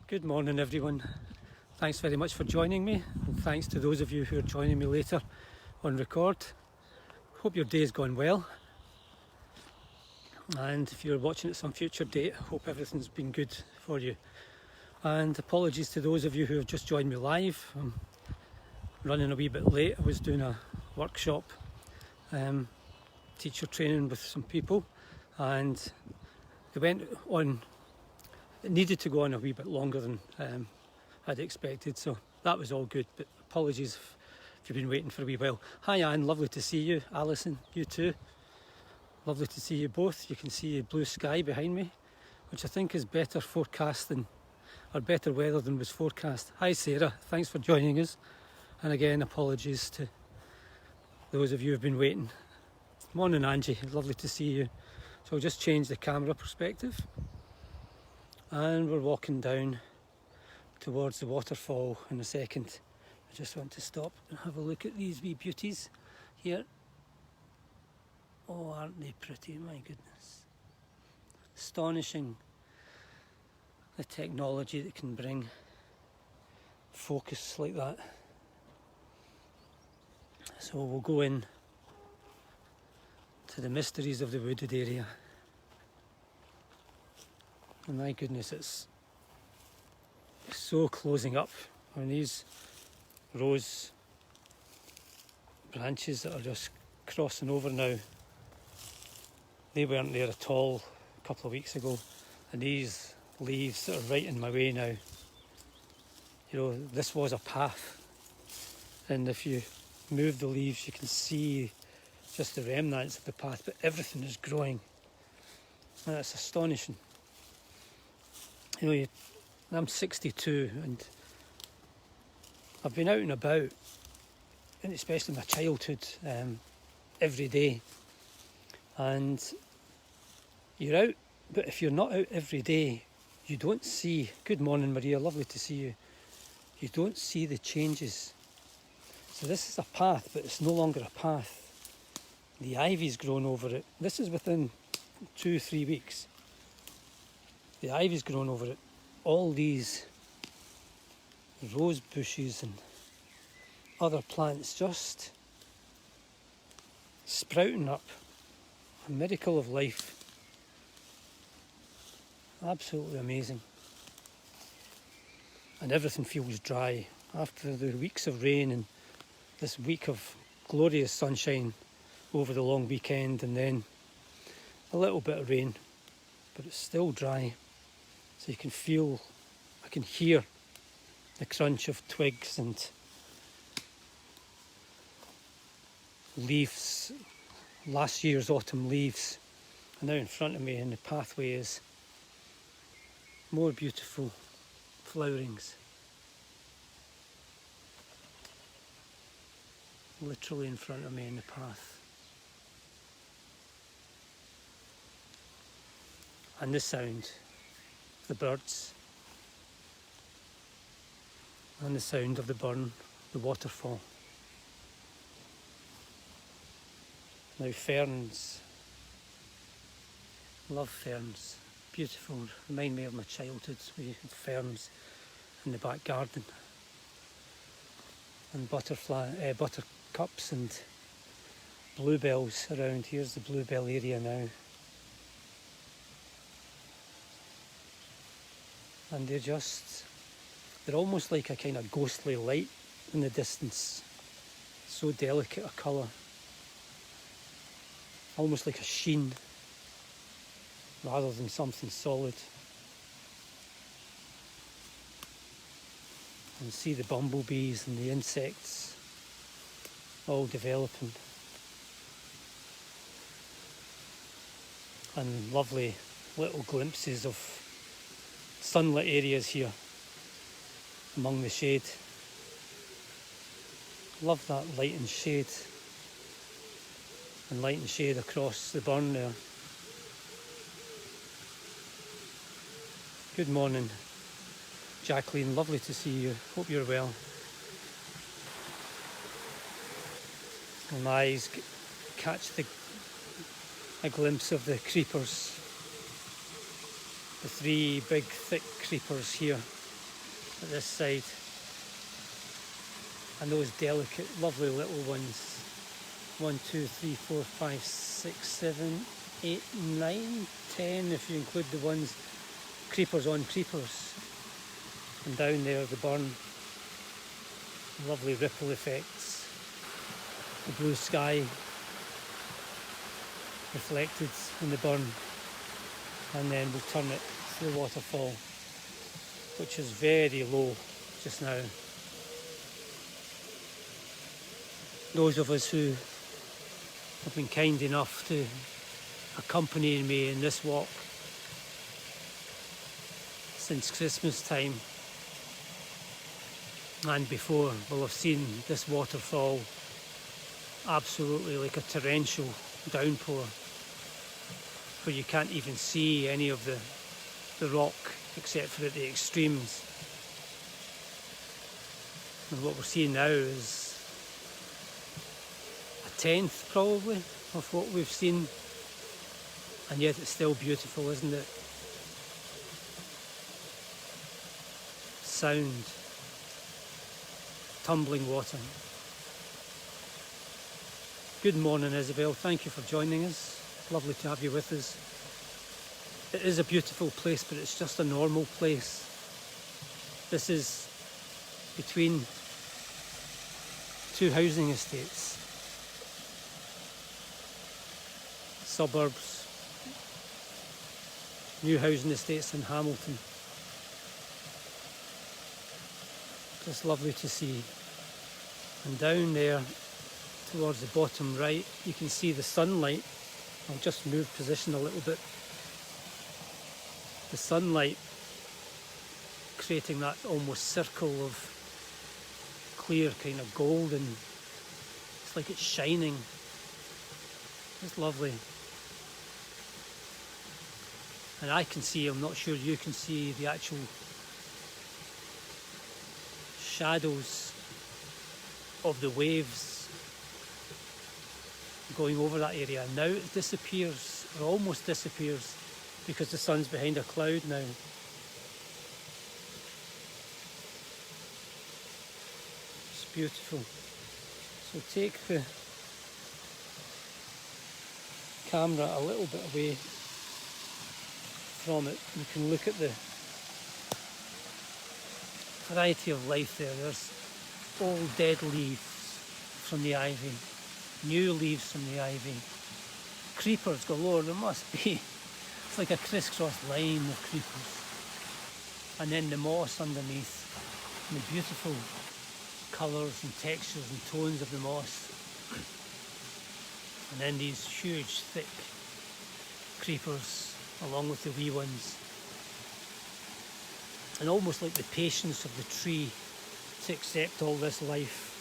Good morning everyone. Thanks very much for joining me, and thanks to those of you who are joining me later on record. Hope your day has gone well, and if you're watching at some future date, hope everything's been good for you. And apologies to those of you who have just joined me live. I'm running a wee bit late. I was doing a workshop, teacher training with some people, and it went on. It needed to go on a wee bit longer than I'd expected, so that was all good, but apologies if you've been waiting for a wee while. Hi Anne, lovely to see you. Alison, you too. Lovely to see you both. You can see blue sky behind me, which I think is better better weather than was forecast. Hi Sarah, thanks for joining us. And again, apologies to those of you who've been waiting. Morning Angie, lovely to see you. So I'll just change the camera perspective. And we're walking down towards the waterfall in a second. I just want to stop and have a look at these wee beauties here. Oh, aren't they pretty? My goodness. Astonishing, the technology that can bring focus like that. So we'll go in to the mysteries of the wooded area. And my goodness, it's so closing up. I mean, these rose branches that are just crossing over now, they weren't there at all a couple of weeks ago. And these leaves that are right in my way now, you know, this was a path. And if you move the leaves, you can see just the remnants of the path, but everything is growing. And it's astonishing. You know, I'm 62 and I've been out and about, and especially my childhood, every day. And you're out, but if you're not out every day, you don't see, good morning Maria, lovely to see you. You don't see the changes. So this is a path, but it's no longer a path. The ivy's grown over it. This is within 2-3 weeks. The ivy's grown over it. All these rose bushes and other plants just sprouting up. A miracle of life. Absolutely amazing. And everything feels dry after the weeks of rain and this week of glorious sunshine over the long weekend, and then a little bit of rain, but it's still dry. So you can feel, I can hear the crunch of twigs and leaves, last year's autumn leaves. And now in front of me in the pathway is more beautiful flowerings. Literally in front of me in the path. And the sound, the birds, and the sound of the burn, the waterfall. Now ferns, love ferns, beautiful, remind me of my childhood. We had ferns in the back garden, and buttercups and bluebells around. Here's the bluebell area now. And they're almost like a kind of ghostly light in the distance. So delicate a colour. Almost like a sheen rather than something solid. And see the bumblebees and the insects all developing. And lovely little glimpses of sunlit areas here among the shade. Love that light and shade. And light and shade across the burn there. Good morning, Jacqueline, lovely to see you. Hope you're well. And my eyes catch a glimpse of the creepers. The 3 big thick creepers here at this side. And those delicate, lovely little ones. 1, 2, 3, 4, 5, 6, 7, 8, 9, 10 if you include the ones creepers on creepers. And down there the burn. Lovely ripple effects. The blue sky reflected in the burn. And then we'll turn it to the waterfall, which is very low just now. Those of us who have been kind enough to accompany me in this walk since Christmas time and before will have seen this waterfall absolutely like a torrential downpour, where you can't even see any of the rock except for at the extremes. And what we're seeing now is a tenth probably of what we've seen, and yet it's still beautiful, isn't it? Sound, tumbling water. Good morning, Isabel. Thank you for joining us. Lovely to have you with us. It is a beautiful place, but it's just a normal place. This is between two housing estates, suburbs, new housing estates in Hamilton. Just lovely to see. And down there towards the bottom right you can see the sunlight. I'll just move position a little bit. The sunlight creating that almost circle of clear kind of golden. It's like it's shining. It's lovely. And I can see, I'm not sure you can see, the actual shadows of the waves going over that area. Now it disappears, or almost disappears, because the sun's behind a cloud now. It's beautiful. So take the camera a little bit away from it. You can look at the variety of life there. There's old dead leaves from the ivy, new leaves from the ivy, creepers galore. There must be, it's like a crisscross line of creepers, and then the moss underneath, and the beautiful colours and textures and tones of the moss, and then these huge thick creepers along with the wee ones, and almost like the patience of the tree to accept all this life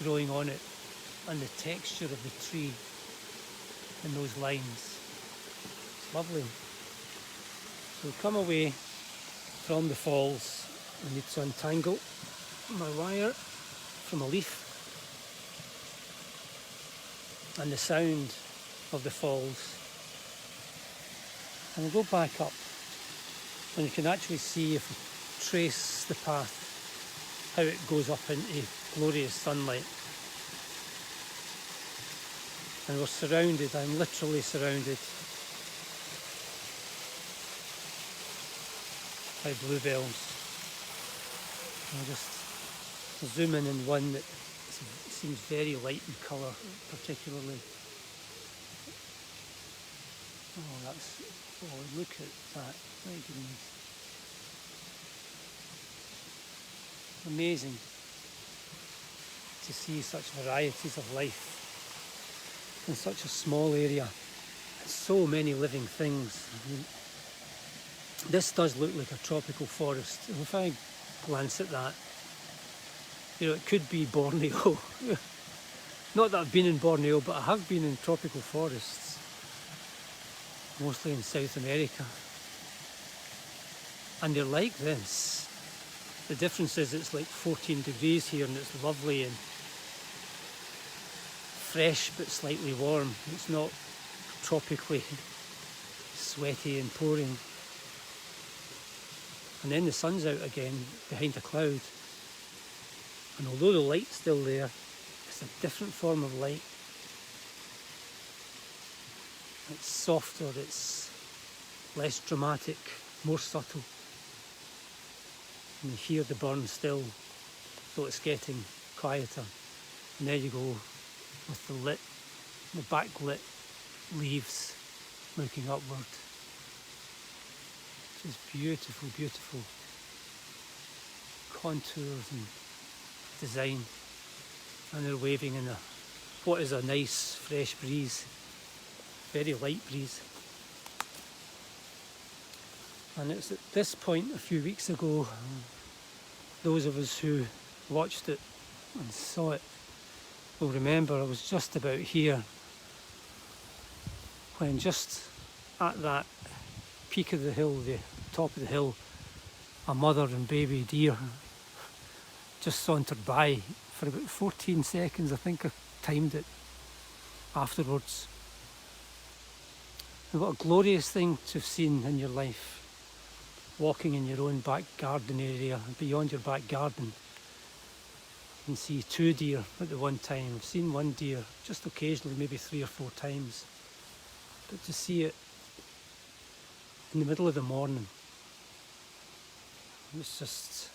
growing on it, and the texture of the tree in those lines. It's lovely. So come away from the falls. I need to untangle my wire from a leaf, and the sound of the falls. And we'll go back up, and you can actually see, if we trace the path, how it goes up into glorious sunlight. And we're surrounded, I'm literally surrounded by bluebells. I'll just zoom in one that seems very light in colour, particularly. Oh, look at that. My goodness. Amazing to see such varieties of life in such a small area. And so many living things. I mean, this does look like a tropical forest. If I glance at that, you know, it could be Borneo. Not that I've been in Borneo, but I have been in tropical forests, mostly in South America. And they're like this. The difference is it's like 14 degrees here, and it's lovely and fresh but slightly warm. It's not tropically sweaty and pouring. And then the sun's out again behind a cloud. And although the light's still there, it's a different form of light. It's softer, it's less dramatic, more subtle. And you hear the burn still, though it's getting quieter. And there you go, with the backlit leaves looking upward. Just beautiful, beautiful contours and design. And they're waving in what is a nice fresh breeze, very light breeze. And it's at this point a few weeks ago, those of us who watched it and saw it will remember I was just about here when just at that peak of the hill, the top of the hill, a mother and baby deer just sauntered by for about 14 seconds. I think I timed it afterwards. And what a glorious thing to have seen in your life, walking in your own back garden area, beyond your back garden. You can see 2 deer at the one time. I've seen 1 deer just occasionally, maybe 3 or 4 times. But to see it in the middle of the morning, it's just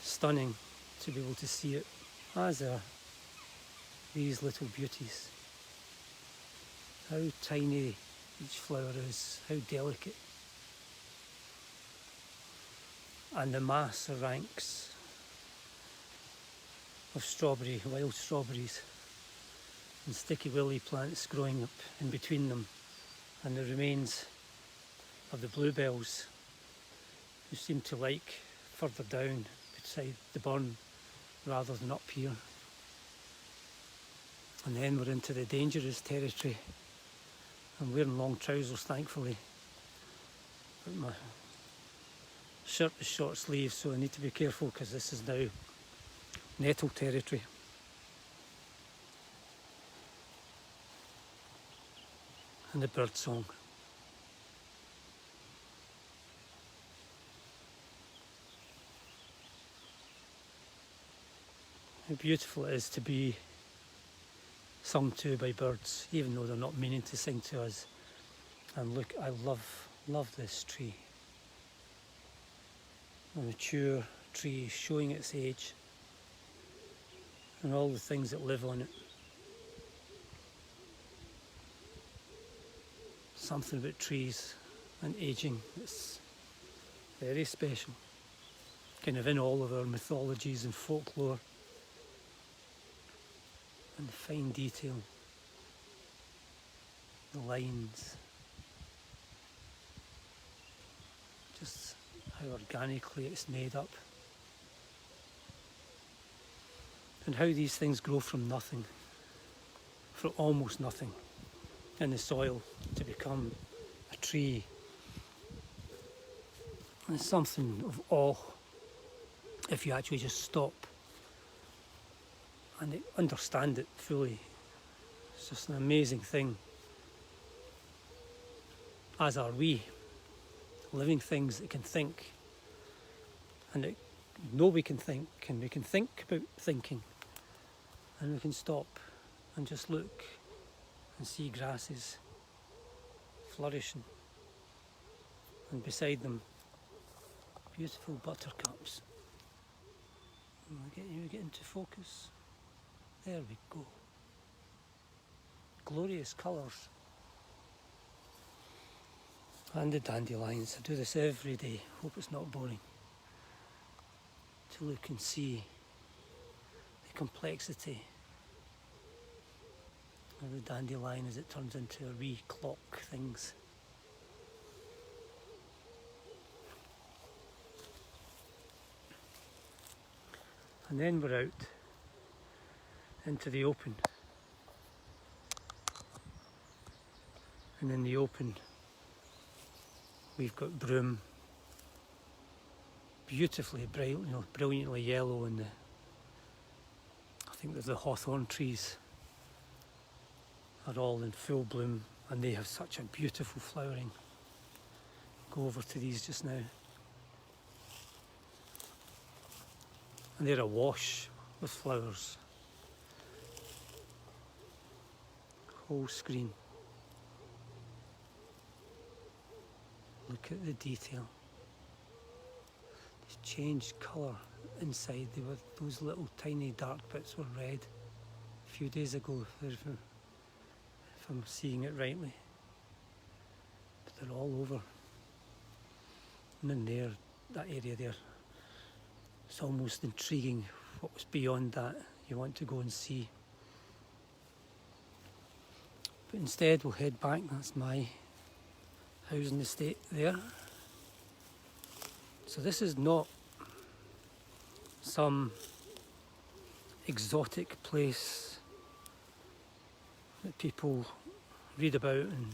stunning to be able to see it, as are these little beauties. How tiny each flower is, how delicate. And the mass of ranks of wild strawberries and sticky willy plants growing up in between them, and the remains of the bluebells, who seem to like further down beside the burn rather than up here. And then we're into the dangerous territory. I'm wearing long trousers, thankfully, but my shirt is short sleeves, so I need to be careful because this is now nettle territory. And the bird song. How beautiful it is to be sung to by birds, even though they're not meaning to sing to us. And look, I love this tree. A mature tree showing its age and all the things that live on it. Something about trees and aging that's very special, kind of in all of our mythologies and folklore. And the fine detail, the lines, just how organically it's made up, and how these things grow from nothing, for almost nothing, in the soil to become a tree. And it's something of awe if you actually just stop and understand it fully. It's just an amazing thing, as are we, living things that can think, and that know we can think, and we can think about thinking, and we can stop and just look and see grasses flourishing, and beside them beautiful buttercups. We're getting to focus. There we go. Glorious colours. And the dandelions. I do this every day. Hope it's not boring. To look and see the complexity of the dandelion as it turns into a wee clock things. And then we're out into the open. And in the open we've got broom, beautifully bright, brilliantly yellow, and I think there's the hawthorn trees are all in full bloom, and they have such a beautiful flowering. Go over to these just now. and they're awash with flowers. Whole screen. Look at the detail. They've changed colour inside. Those little tiny dark bits were red a few days ago, if I'm seeing it rightly. But they're all over. And in there, that area there, it's almost intriguing what was beyond that you want to go and see. But instead we'll head back. That's my housing estate there. So this is not some exotic place that people read about in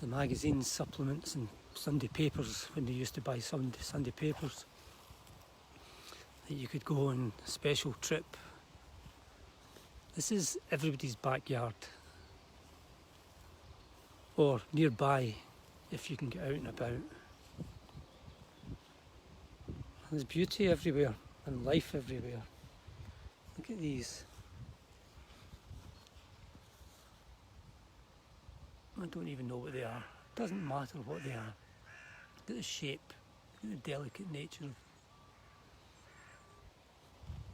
the magazines, supplements and Sunday papers, when they used to buy Sunday papers, that you could go on a special trip. This is everybody's backyard, or nearby if you can get out and about. There's beauty everywhere and life everywhere. Look at these. I don't even know what they are. It doesn't matter what they are. Look at the shape, look at the delicate nature of.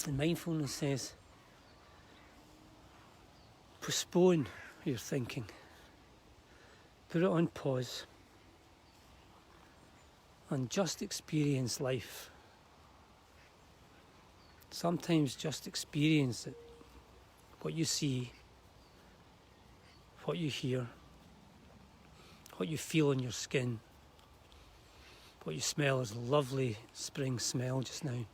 And mindfulness says, postpone your thinking. Put it on pause and just experience life. Sometimes just experience it. What you see, what you hear, what you feel on your skin, what you smell is a lovely spring smell just now.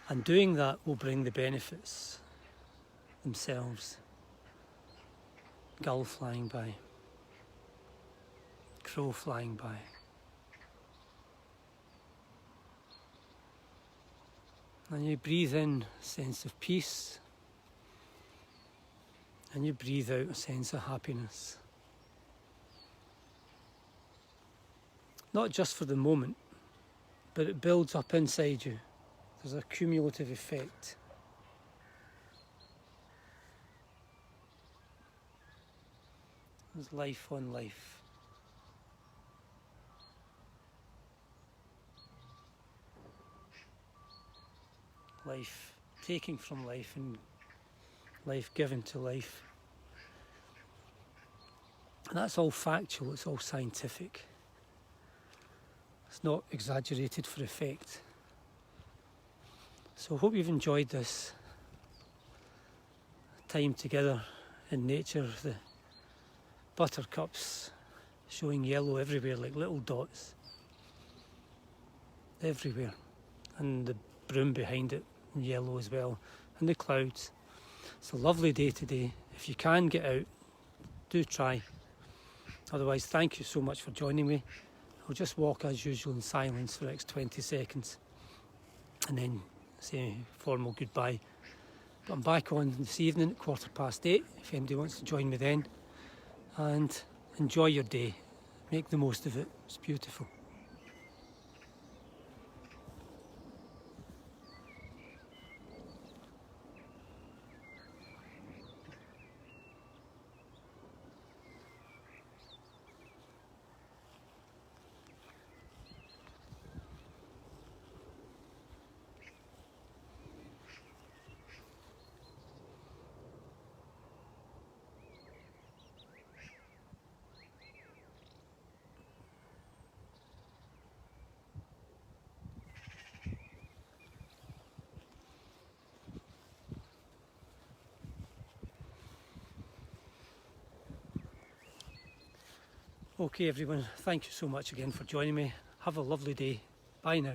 And doing that will bring the benefits themselves. Gull flying by, crow flying by. And you breathe in a sense of peace, and you breathe out a sense of happiness. Not just for the moment, but it builds up inside you. There's a cumulative effect. There's life on life. Life taking from life and life given to life. And that's all factual, it's all scientific. It's not exaggerated for effect. So I hope you've enjoyed this time together in nature. The buttercups showing yellow everywhere like little dots. Everywhere. And the broom behind it in yellow as well. And the clouds. It's a lovely day today. If you can get out, do try. Otherwise, thank you so much for joining me. I'll just walk as usual in silence for the next 20 seconds and then say a formal goodbye. But I'm back on this evening at 8:15 if anybody wants to join me then. And enjoy your day. Make the most of it. It's beautiful. Okay everyone, thank you so much again for joining me. Have a lovely day. Bye now.